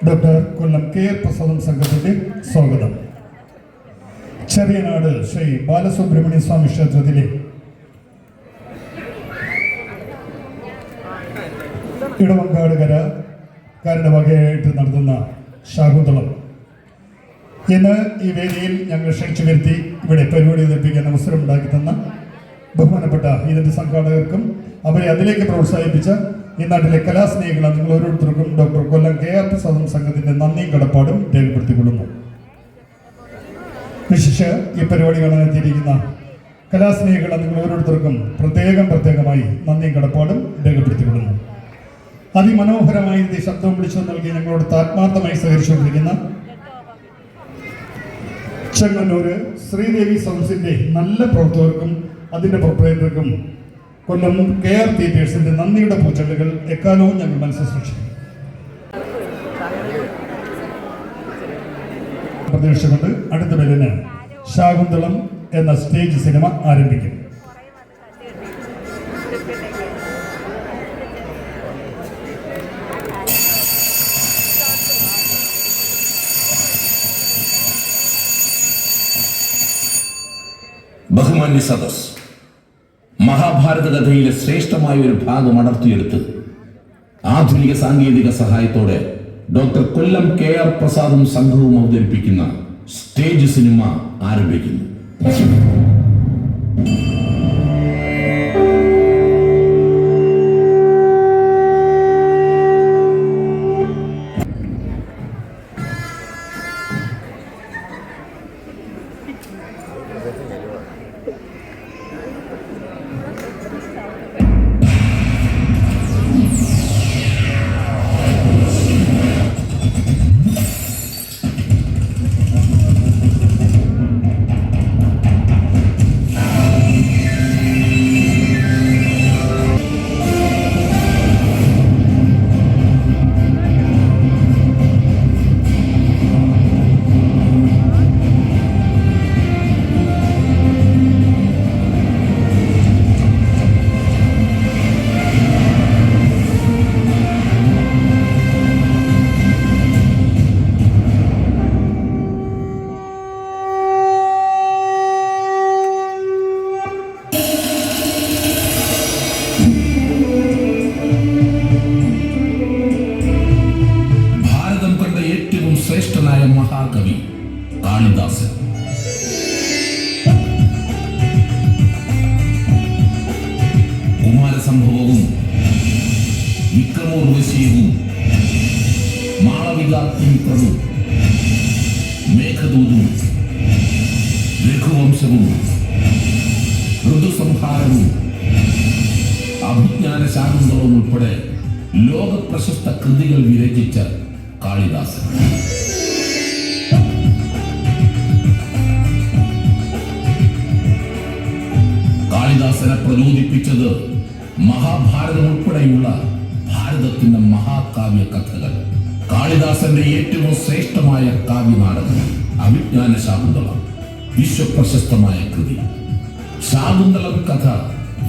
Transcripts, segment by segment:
Doctor കൊല്ലം care പ്രസാദം സംഘത്തിന്റെ സ്വാഗതം. ചെറിയനാട് ശ്രീ ബാലസുബ്രഹ്മണ്യ സ്വാമി ക്ഷേത്രത്തിലെ ഇടവങ്കാട് കരയുടെ വകയായിട്ട് നടത്തുന്ന ശാകുന്തളം ഇന്ന് ഈ വേദിയിൽ ഞങ്ങൾ ക്ഷണിച്ചു വരുത്തി ഇവിടെ പരിപാടി അവതരിപ്പിക്കാൻ അവസരം ഉണ്ടാക്കി തന്ന ബഹുമാനപ്പെട്ട ഇതിന്റെ സംഘാടകർക്കും അവരെ അതിലേക്ക് പ്രോത്സാഹിപ്പിച്ച ഈ നാട്ടിലെ കലാസ്നേഹികളാണ് നിങ്ങൾ ഓരോരുത്തർക്കും ഡോക്ടർ കൊല്ലം കെയർ പ്രസാദം സംഘത്തിന്റെ നന്ദിയും കടപ്പാടും രേഖപ്പെടുത്തിക്കൊള്ളുന്നു. വിശേഷ ഈ പരിപാടി കാണാനെത്തിയിരിക്കുന്ന കലാസ്നേഹികളാണ് നിങ്ങൾ ഓരോരുത്തർക്കും പ്രത്യേകമായി നന്ദിയും കടപ്പാടും രേഖപ്പെടുത്തിക്കൊള്ളുന്നു. അതിമനോഹരമായി ഇത് ശബ്ദം വിളിച്ചു നൽകി ഞങ്ങളോട് ആത്മാർത്ഥമായി സഹകരിച്ചുകൊണ്ടിരിക്കുന്ന ചെങ്ങന്നൂര് ശ്രീദേവി സൗണ്ട്സിന്റെ നല്ല പ്രവർത്തകർക്കും അതിന്റെ പ്രൊപ്പറേറ്റർക്കും കൊല്ലം കെയർ തിയേറ്റേഴ്സിന്റെ നന്ദിയുടെ പൂച്ചെണ്ടുകൾ എക്കാലവും ഞങ്ങൾ മനസ്സിൽ സൂക്ഷിക്കും. പ്രതീക്ഷിച്ചുകൊണ്ട് അടുത്ത പേരിന് ശാകുന്തളം എന്ന സ്റ്റേജ് സിനിമ ആരംഭിക്കും. ബഹുമാന്യ സദസ്, മഹാഭാരത കഥയിലെ ശ്രേഷ്ഠമായ ഒരു ഭാഗം അടർത്തിയെടുത്ത് ആധുനിക സാങ്കേതിക സഹായത്തോടെ ഡോക്ടർ കൊല്ലം കെയർ പ്രസാദും സംഘവും അവതരിപ്പിക്കുന്ന സ്റ്റേജ് സിനിമ ആരംഭിക്കുന്നു. ശ്രേഷ്ഠനായ മഹാകവി കാളിദാസൻ. കുമാരസംഭവവും വിക്രമോർവശീയവും മാളവികാഗ്നിമിത്രവും മേഘദൂതും രഘുവംശവും ഋതുസംഹാരവും അഭിജ്ഞാന ശാകുന്തളവും ഉൾപ്പെടെ ലോക പ്രശസ്ത കൃതികൾ വിരചിച്ച കാളിദാസൻ. കാളിദാസനെ പ്രചോദിപ്പിച്ചത് മഹാഭാരതം ഉൾപ്പെടെയുള്ള ഭാരതത്തിന്റെ മഹാകാവ്യ കഥകൾ. കാളിദാസന്റെ ഏറ്റവും ശ്രേഷ്ഠമായ കാവ്യനാടകം അഭിജ്ഞാന ശാകുന്തളം വിശ്വപ്രശസ്തമായ കൃതി. ശാകുന്തളം കഥ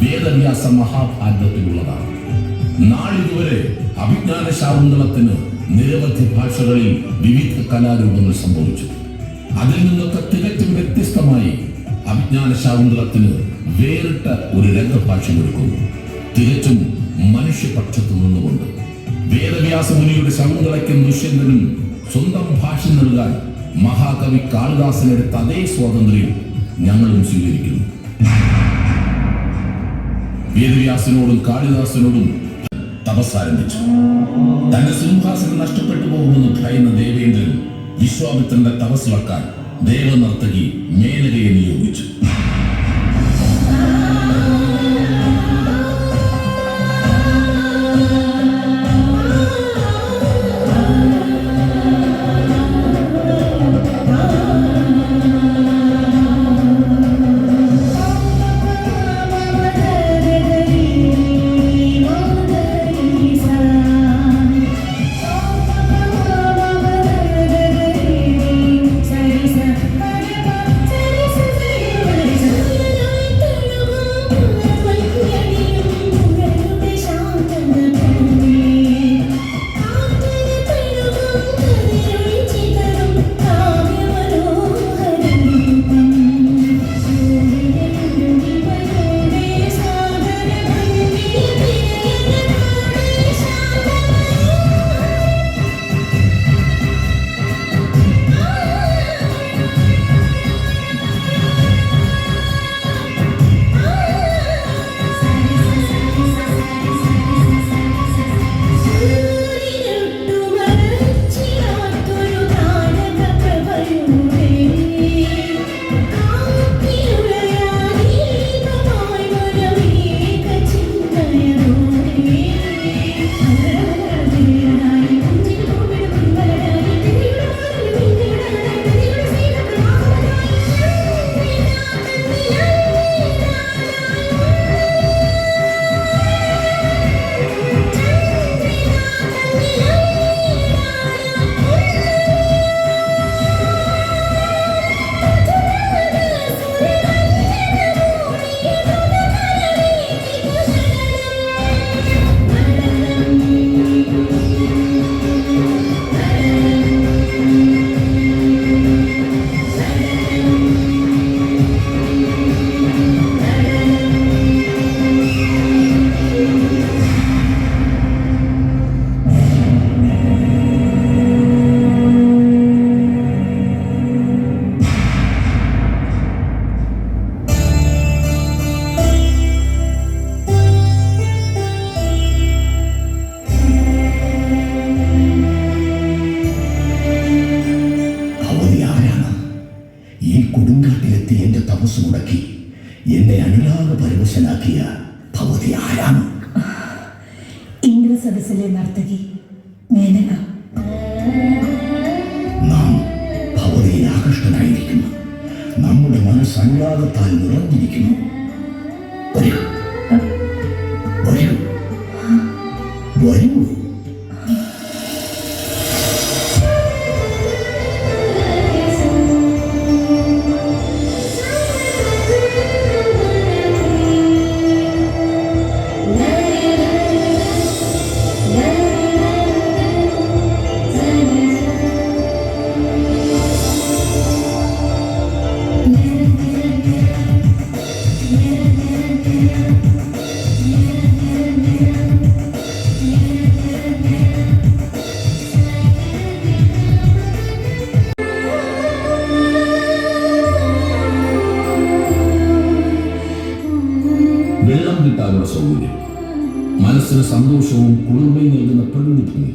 വേദവ്യാസ മഹാഭാരതത്തിലുള്ളതാണ്. നാളിതുവരെ അഭിജ്ഞാന ശാകുന്തളത്തിന് നിരവധി ഭാഷകളിൽ വിവിധ കലാരൂപങ്ങൾ സംഭവിച്ചു. അതിൽ നിന്നൊക്കെ തികച്ചും വ്യത്യസ്തമായി അഭിജ്ഞാന ശാകുന്തളത്തിന് വേറിട്ട ഒരു രംഗഭാഷ്യമൊരുക്കുന്നു. തികച്ചും മനുഷ്യപക്ഷത്തു നിന്നുകൊണ്ട് വേദവ്യാസ മുനിയുടെ ശകുന്തളയ്ക്കും ദുഷ്യന്തനും സ്വന്തം ഭാഷ നൽകാൻ മഹാകവി കാളിദാസനെടുത്ത അതേ സ്വാതന്ത്ര്യം ഞങ്ങളും സ്വീകരിക്കുന്നു. വേദവ്യാസനോടും കാളിദാസനോടും തപസ്സാരംഭിച്ചു. തന്റെ സിംഹാസനം നഷ്ടപ്പെട്ടു പോകുമെന്ന് ഭയന്ന ദേവേന്ദ്രൻ വിശ്വാമിത്രന്റെ തപസ്സിളക്കാൻ ദേവനർത്തകി മേനകയെ നിയോഗിച്ചു. കൊടുങ്കാട്ടിലെത്തി എന്റെ തപസ് മുടക്കി എന്നെ അനുരാഗപരവശനാക്കിയ ഭഗവതി ആരാണ്? ഇന്ദ്രസദസ്സിലെ നർത്തകി മേനക. നാം ഭഗവതിയിൽ ആകൃഷ്ടനായിരിക്കുന്നു. നമ്മുടെ മനസ്സ് അനുരാഗത്താൽ നിറഞ്ഞിരിക്കുന്നു. വരൂ, വരൂ, വരൂ. വെള്ളം കിട്ടാനുള്ള സൗകര്യം, മനസ്സിന് സന്തോഷവും കുളിർമയും നൽകുന്ന പ്രകൃതി ഭംഗി,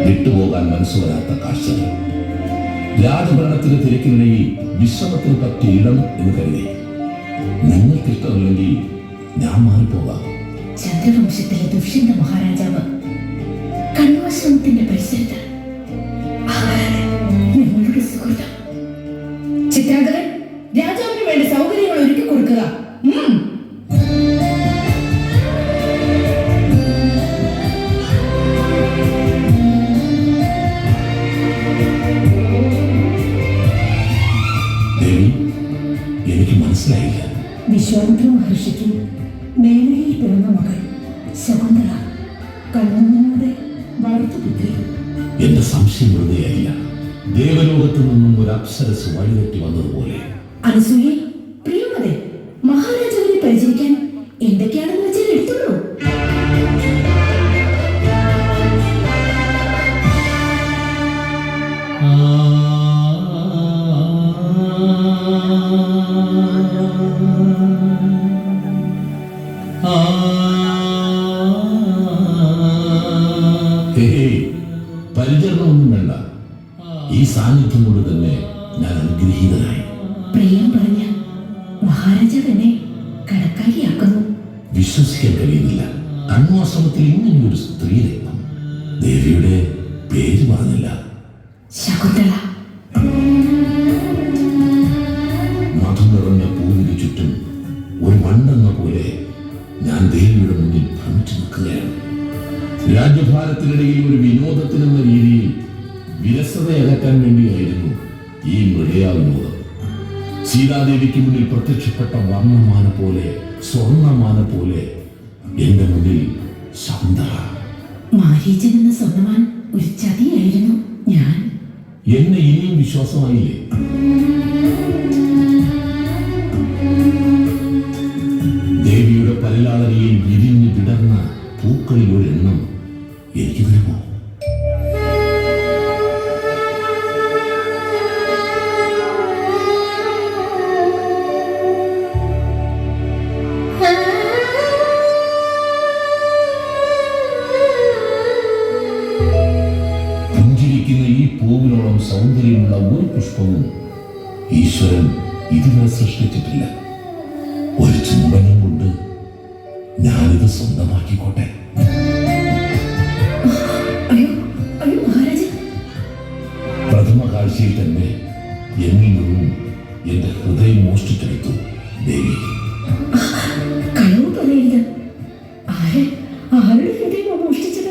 വിട്ടുപോകാൻ മനസ്സ് വരാത്ത കാഴ്ചകൾ, രാജഭരണത്തിന്റെ തിരക്കിനിടയിൽ വിശ്രമത്തിന് പറ്റിയ ഇടം എന്ന് കരുതി. നിങ്ങൾക്കിഷ്ടമില്ലെങ്കിൽ ഞാൻ മാറിപ്പോകാം. ചന്ദ്രവംശത്തിലെ ദുഷ്യന്ത മഹാരാജാവ് കണ്വാശ്രമത്തിന്റെ പരിസരത്ത് ഞങ്ങളുടെ സുഹൃത്ത്. ചിത്രാംഗതൻ, രാജാവിന് വേണ്ട സൗകര്യങ്ങൾ ഒരുക്കി കൊടുക്കുക. ദേവി, എനിക്ക് മനസ്സിലായില്ല. വിശ്വാമിത്ര മഹർഷിക്ക് മേനകയിൽ പിറന്ന മകൾ ശകുന്തള കണ്ണനോടെ വളർത്തുപുത്രി. എന്റെ സംശയം വെറുതെയായില്ല. ദേവലോകത്തു നിന്നും ഒരു അപ്സരസ് വഴിതെറ്റി വന്നതുപോലെ. അനസൂയ, പ്രിയമതെ, മഹാരാജാവിനെ പരിചരിക്കാൻ എന്തൊക്കെയാണെന്ന് വെച്ചാൽ എടുത്തുള്ളൂ. പരിചരണമൊന്നും വേണ്ട. ഈ സാന്നിധ്യം കൊണ്ട് തന്നെ ഞാൻ അനുഗ്രഹീതനായി. പ്രിയം പറഞ്ഞ മഹാരാജാവ് എന്നെ കടക്കാരിയാക്കുന്നു. വിശ്വസിക്കാൻ കഴിയുന്നില്ല. കണ്വാശ്രമത്തിൽ ഇങ്ങനെയൊരു സ്ത്രീ രത്നം. ദേവിയുടെ പേര് പറഞ്ഞില്ല. ശകുന്തള. മധു നിറഞ്ഞ പൂവിന് ചുറ്റും ഒരു മണ്ണെന്ന പോലെ ഞാൻ ദേവിയുടെ മുന്നിൽ ഭ്രമിച്ചു നിൽക്കുകയാണ്. രാജ്യഭാരത്തിനിടയിൽ ഒരു വിനോദത്തിനെന്ന രീതിയിൽ വിരസതയകറ്റാൻ വേണ്ടിയായിരുന്നു ഈ മൃഗയാ വിനോദം. സീതാദേവിക്ക് മുന്നിൽ പ്രത്യക്ഷപ്പെട്ട വർണ്ണമാന പോലെ, സ്വർണ്ണമാന പോലെ എന്റെ മുന്നിൽ ശകുന്തള. മാരീചൻ എന്ന സ്വർണ്ണമാൻ ഒരു ചതിയായിരുന്നു ഞാൻ. എന്നെ ഇനിയും വിശ്വാസമായില്ലേ? ദേവിയുടെ പരിലാളനയിൽ വിരിഞ്ഞു വിടർന്ന പൂക്കളിൽ ഒരെണ്ണം എനിക്ക് തരുമോ? പുഞ്ചിരിക്കുന്ന ഈ പൂവിനോളം സൗന്ദര്യമുള്ള ഒരു പുഷ്പവും ഈശ്വരൻ ഇതുവരെ സൃഷ്ടിച്ചിട്ടില്ല. ഒരു ചുംബനം കൊണ്ട് ഞാനിത് സ്വന്തമാക്കിക്കോട്ടെ. പ്രഥമ കാഴ്ചയിൽ തന്നെ എന്നിൽ നിന്നും എന്റെ ഹൃദയം മോഷ്ടിച്ചെടുത്തു ദേവി. കളവ് പറയരുത്. ആരുടെ ഹൃദയം മോഷ്ടിച്ചത്?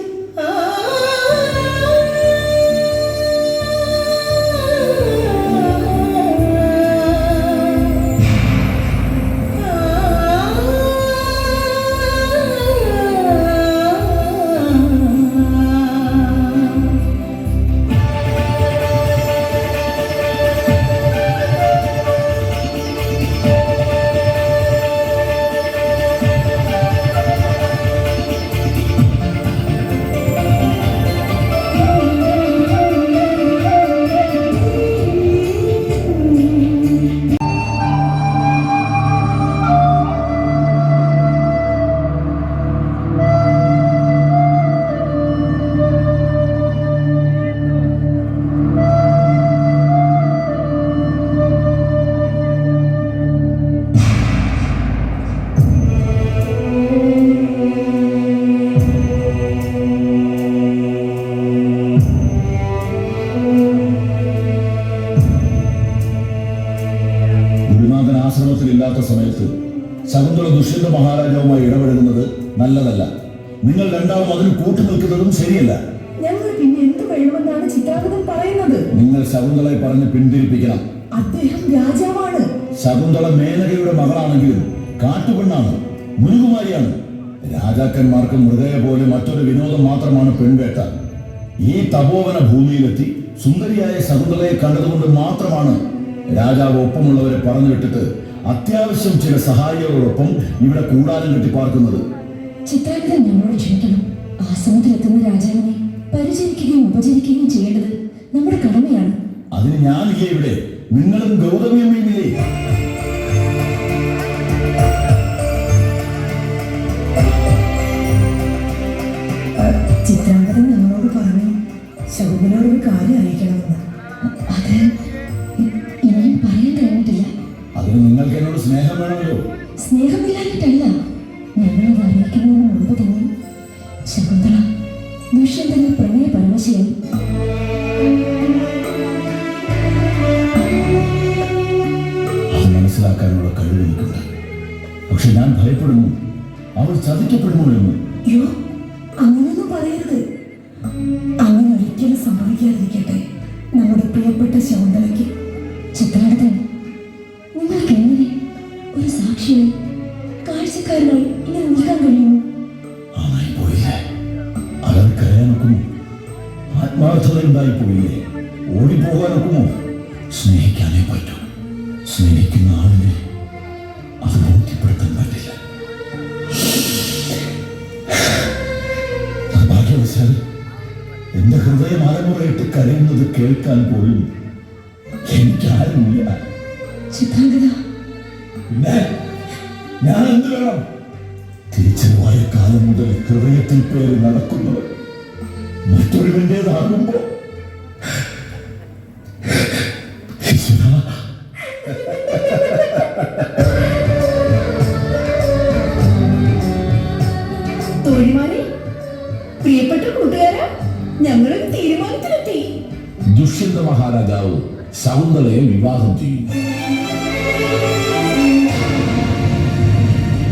ഗൃഹനാഥൻ ആശ്രമത്തിലില്ലാത്ത സമയത്ത് ശകുന്തള ദുഷ്യന്ത മഹാരാജാവുമായി ഇടപെടുന്നത് നല്ലതല്ല. നിങ്ങൾ രണ്ടാളും അതിന് കൂട്ടുനിൽക്കുന്നതും ശരിയല്ല. ഞങ്ങൾ പിന്നെ എന്ത് വേണമെന്നാണ് ചിത്രാംഗതൻ പറയുന്നത്? നിങ്ങൾ ശകുന്തളയെ പറഞ്ഞ് പിന്തിരിപ്പിക്കണം. അദ്ദേഹം രാജാവാണ്. ശകുന്തള മേനകയുടെ മകളാണെങ്കിലും കാട്ടുപെണ്ണാണ്, മുനുകുമാരിയാണ്. രാജാക്കന്മാർക്ക് മൃഗയെ പോലെ മറ്റൊരു വിനോദം മാത്രമാണ് പെൺവേട്ട. ഈ തപോവന ഭൂമിയിലെത്തി സുന്ദരിയായ ശകുന്തളയെ കണ്ടതുകൊണ്ട് മാത്രമാണ് രാജാവ് ഒപ്പമുള്ളവരെ പറഞ്ഞു വിട്ടിട്ട് അത്യാവശ്യം ചില സഹായികളോടൊപ്പം ഇവിടെ കൂടാരം കെട്ടി പാർക്കുന്നത്. ചിത്രാംഗതൻ നമ്മളോട് ക്ഷമിക്കണം. ആശ്രമത്തിലെത്തുന്ന രാജാവിനെ പരിചരിക്കുകയും ഉപചരിക്കുകയും ചെയ്യേണ്ടത് നമ്മുടെ കടമയാണ്. അതിന് ഞാനില്ലേ ഇവിടെ? നിങ്ങളും ഗൗതമിയമ്മയില്ലേ? ചിത്രാംഗതൻ നമ്മളോട് പറഞ്ഞു ശകുന്തളയോട് ഒരു കാര്യം അറിയിക്കണമെന്ന്. അത് ഇനിയും പറയാൻ കഴിഞ്ഞിട്ടില്ല. അതിന് നിങ്ങൾക്ക് എന്നോട് സ്നേഹം വേണമല്ലോ. സ്നേഹമില്ലാഞ്ഞിട്ടല്ല, ഞങ്ങളത് അറിയിക്കുന്നതിന് മുമ്പ് തന്നെ ശകുന്തള ദുഷ്യന്തനെ പ്രണയ പരവശയായി. അത് മനസ്സിലാക്കാനുള്ള കഴിവ് എനിക്കുണ്ട്. പക്ഷെ ഞാൻ ഭയപ്പെടുന്നു, അവൾ ചതിക്കപ്പെടുമോ എന്ന്. അയ്യോ, അങ്ങനെയൊന്നും പറയരുത്. അങ്ങനെ ഒരിക്കലും സംഭവിക്കാതിരിക്കട്ടെ നമ്മുടെ പ്രിയപ്പെട്ട ശകുന്തളയ്ക്ക്. ചിത്രാംഗതൻ, നിങ്ങൾക്ക് എങ്ങനെ ഒരു സാക്ഷിയായി കാഴ്ചക്കാരനായി ഇങ്ങനെ നിൽക്കാൻ കഴിയുമോ? ആയി പോയില്ലേ? അയാൾ കരയാനൊക്കുമോ? ആത്മാർത്ഥത ഉണ്ടായി പോയില്ലേ? ഓടിപ്പോകാനൊക്കുമോ? സ്നേഹിക്കാനേ പറ്റൂ. സ്നേഹിക്കുന്ന ആളിനെ അത് ബോധ്യപ്പെടുത്താൻ പറ്റില്ല. നിർഭാഗ്യവശാൽ എന്റെ ഹൃദയം അലമുറയിട്ട് കരയുന്നത് കേൾക്കാൻ പോലും എനിക്കാരുമില്ല. ചിത്രാംഗത, പിന്നെ ഞാൻ എന്ത് വേണം? തിരിച്ചറിവായ കാലം മുതൽ ഹൃദയത്തിൽ പേര് നടക്കുന്നത് മറ്റൊരുവന്റേതാകുമ്പോ തോഴിമാരെ, പ്രിയപ്പെട്ട കൂട്ടുകാരാ, ഞങ്ങളും തീരുമാനത്തിലെത്തി. ദുഷ്യന്ത മഹാരാജാവ് ശകുന്തളയെ വിവാഹം ചെയ്യുന്നു.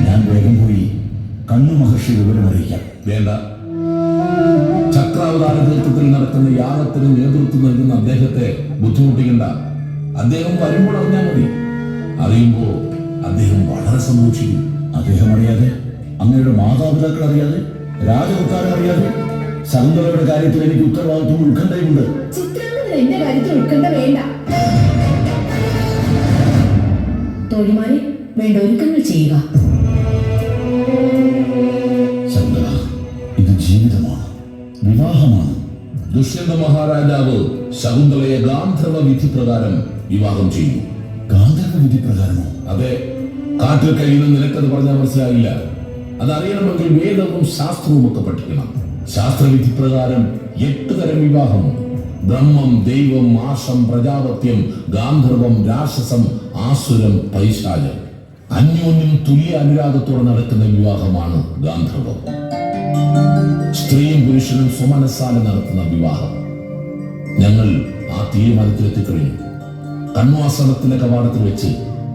ഞാൻ വേഗം പോയി കണ്ണു മഹർഷി വിവരമറിയിക്കാം. വേണ്ട. ചക്രാവതാര തീർത്ഥത്തിൽ നടക്കുന്ന യാഗത്തിന് നേതൃത്വം നൽകുന്ന അദ്ദേഹത്തെ ബുദ്ധിമുട്ടിക്കണ്ട. അദ്ദേഹം വരുമ്പോൾ അറിഞ്ഞാൽ മതി. അറിയുമ്പോൾ അദ്ദേഹം വളരെ സന്തോഷിക്കും. അദ്ദേഹം അറിയാതെ, അങ്ങയുടെ മാതാപിതാക്കൾ അറിയാതെ, രാജകൊട്ടാരം അറിയാതെ ശകുന്തളയുടെ കാര്യത്തിൽ എനിക്ക് ഉത്തരവാദിത്വം ഉത്കണ്ഠയുണ്ട്. ചിത്രാംഗതൻ എന്റെ കാര്യത്തിൽ ഉത്കണ്ഠ വേണ്ട. തോഴിമാരെ, വേണ്ട ഒരുക്കങ്ങൾ ചെയ്യുക. ശകുന്തള, ഇത് ജീവിതമാണ്, വിവാഹമാണ്. ദുഷ്യന്ത മഹാരാജാവ് ശകുന്തളയെ ഗാന്ധർവ വിധി പ്രകാരം വിവാഹം ചെയ്യുന്നു. ഗാന്ധർവ വിധി പ്രകാരമോ? അതെ. കാട്ടിൽ കഴിയുന്ന നിനക്കത് പറഞ്ഞാൽ മനസ്സിലായില്ല. അതറിയണമെങ്കിൽ വേദവും ശാസ്ത്രവും ഒക്കെ പഠിക്കണം. ശാസ്ത്രവിധി പ്രകാരം 8 തരം വിവാഹമുണ്ട്. ബ്രഹ്മം, ദൈവം, ആശം, പ്രജാപത്യം, ഗാന്ധർവം, രാക്ഷസം, ആസുരം, പൈശാചം. അന്യോന്യം തുല്യ അനുരാഗത്തോടെ നടക്കുന്ന വിവാഹമാണ് ഗാന്ധർവം. സ്ത്രീയും പുരുഷനും സ്വമനസ്സാലെ നടത്തുന്ന വിവാഹം. ഞങ്ങൾ ആ തീരുമാനത്തിലെത്തിക്കഴിഞ്ഞു. കണ്വാസനത്തിന്റെ കവാടത്തിൽ വെച്ച്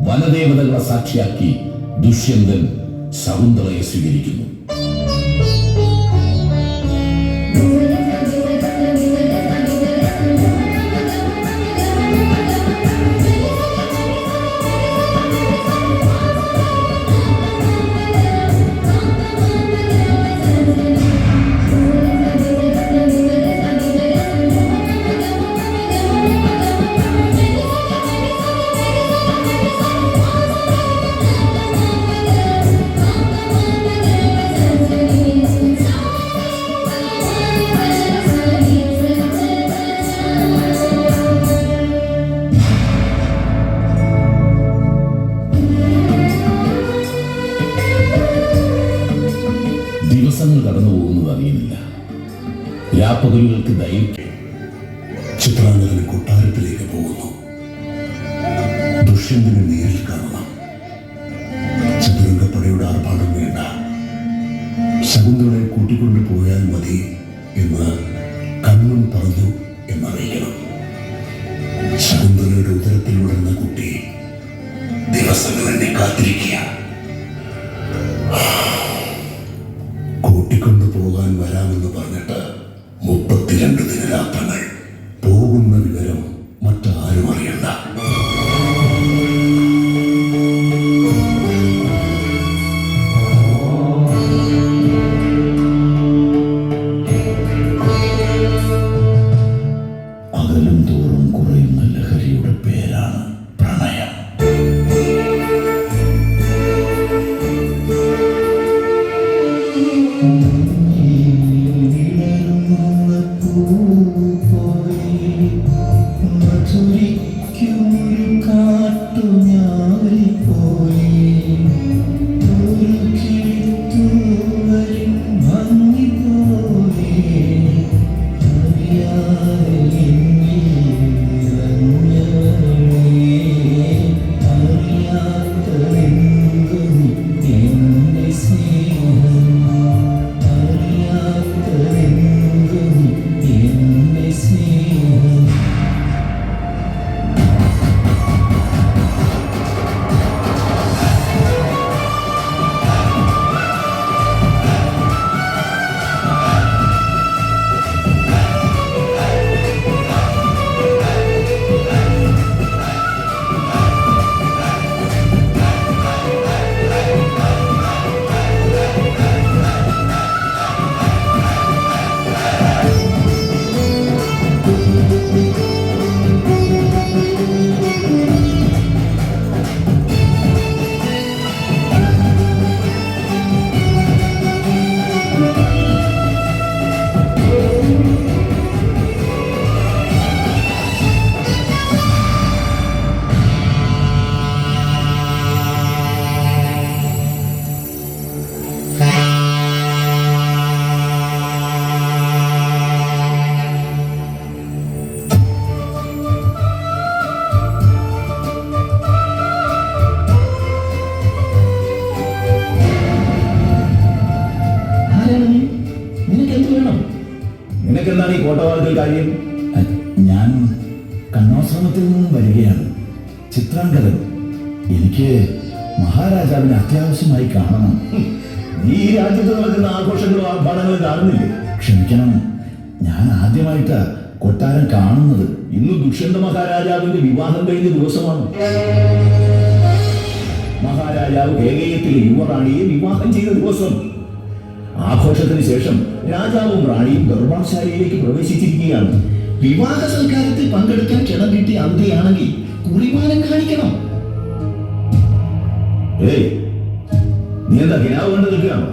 വനദേവതകളെ സാക്ഷിയാക്കി ദുഷ്യന്തൻ ശകുന്തളയെ സ്വീകരിക്കുന്നു. ദിവസങ്ങൾ കടന്നു പോകുന്നത് അറിയുന്നില്ല. രാപ്പകലുകൾക്ക് ദൈർഘ്യം. ചിത്രാംഗതൻ കൊട്ടാരത്തിലേക്ക് പോകുന്നു. ദുഷ്യന്തനെ നേരിൽ കാണണം. ചതുരംഗപ്പടയുടെ ആർഭാടം വേണ്ട, ശകുന്തളയെ കൂട്ടിക്കൊണ്ടു പോയാൽ മതി എന്ന് കണ്ണൻ പറഞ്ഞു എന്നറിയിക്കണം. ശകുന്തളയുടെ ഉദരത്തിൽ വളർന്ന കുട്ടി ദിവസങ്ങൾ എന്നെ കാത്തിരിക്കുക. കൂട്ടിക്കൊണ്ടു പോകാൻ വരാമെന്ന് പറഞ്ഞിട്ട് 32 ദിനരാത്രങ്ങൾ പോകുന്ന വിവരം മറ്റാരും അറിയണ്ട. അകലും തോറും കുറയുന്ന ലഹരിയുടെ പേരാണ് പ്രണയം. നിനക്കെന്താണ് ഈ കോട്ടവാളത്തിൽ കാര്യം? ഞാൻ കണ്ണാശ്രമത്തിൽ നിന്നും വരികയാണ്. ചിത്രാംഗതൻ. എനിക്ക് മഹാരാജാവിനെ അത്യാവശ്യമായി കാണണം. നീ ഈ രാജ്യത്ത് നടക്കുന്ന ആഘോഷങ്ങളും ആർഭാടങ്ങളും കാണുന്നില്ലേ? ക്ഷമിക്കണം, ഞാൻ ആദ്യമായിട്ട് കൊട്ടാരം കാണുന്നത്. ഇന്ന് ദുഷ്യന്ത മഹാരാജാവിന്റെ വിവാഹം കഴിഞ്ഞ ദിവസമാണ്. മഹാരാജാവ് കേകയത്തിലെ യുവറാണിയെ വിവാഹം ചെയ്ത ദിവസം. ആഘോഷത്തിന് ശേഷം രാജാവും റാണിയും ദർബാർശാലയിലേക്ക് പ്രവേശിച്ചിരിക്കുകയാണ്. വിവാഹ സൽക്കാരത്തിൽ പങ്കെടുക്കാൻ ക്ഷണം കിട്ടിയ അന്തിയാണെങ്കിൽ കുറിമാനം കാണിക്കണം. ഏയ്, നീ എന്താ ഹിനാവ് കണ്ടു നിൽക്കുകയാണോ?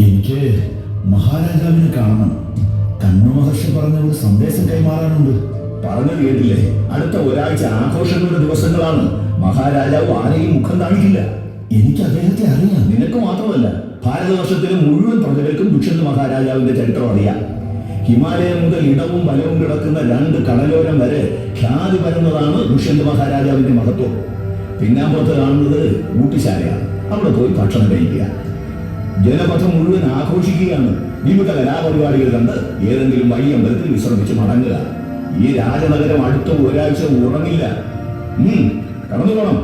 എനിക്ക് മഹാരാജാവിനെ കാണണം. കണ്ണു മഹർഷി പറഞ്ഞ ഒരു സന്ദേശം കൈമാറാനുണ്ട്. പറഞ്ഞത് കേട്ടില്ലേ? അടുത്ത ഒരാഴ്ച ആഘോഷങ്ങളുടെ ദിവസങ്ങളാണ്. മഹാരാജാവ് ആരെയും മുഖം കാണിക്കില്ല. എനിക്ക് അദ്ദേഹത്തെ അറിയാം. നിനക്ക് മാത്രമല്ല, ഭാരതവർഷത്തിലെ മുഴുവൻ പ്രജകൾക്കും ദുഷ്യന്ത മഹാരാജാവിന്റെ ചരിത്രം അറിയാം. ഹിമാലയം മുതൽ ഇടവും വലവും കിടക്കുന്ന 2 കടലോരം വരെ ഖ്യാതി പരന്നതാണ് ദുഷ്യന്ത മഹാരാജാവിന്റെ മഹത്വം. പിന്നാമ്പുറത്ത് കാണുന്നത് ഊട്ടുശാലയാണ്. അവിടെ പോയി ഭക്ഷണം കഴിക്കുക. ജനപഥം മുഴുവൻ ആഘോഷിക്കുകയാണ്. വിവിധ കലാപരിപാടികൾ കണ്ട് ഏതെങ്കിലും വലിയ അമ്പലത്തിൽ വിശ്രമിച്ച് മടങ്ങുക. ഈ രാജനഗരം അടുത്ത ഒരാഴ്ച ഉറങ്ങില്ല. കടന്നു പോണം.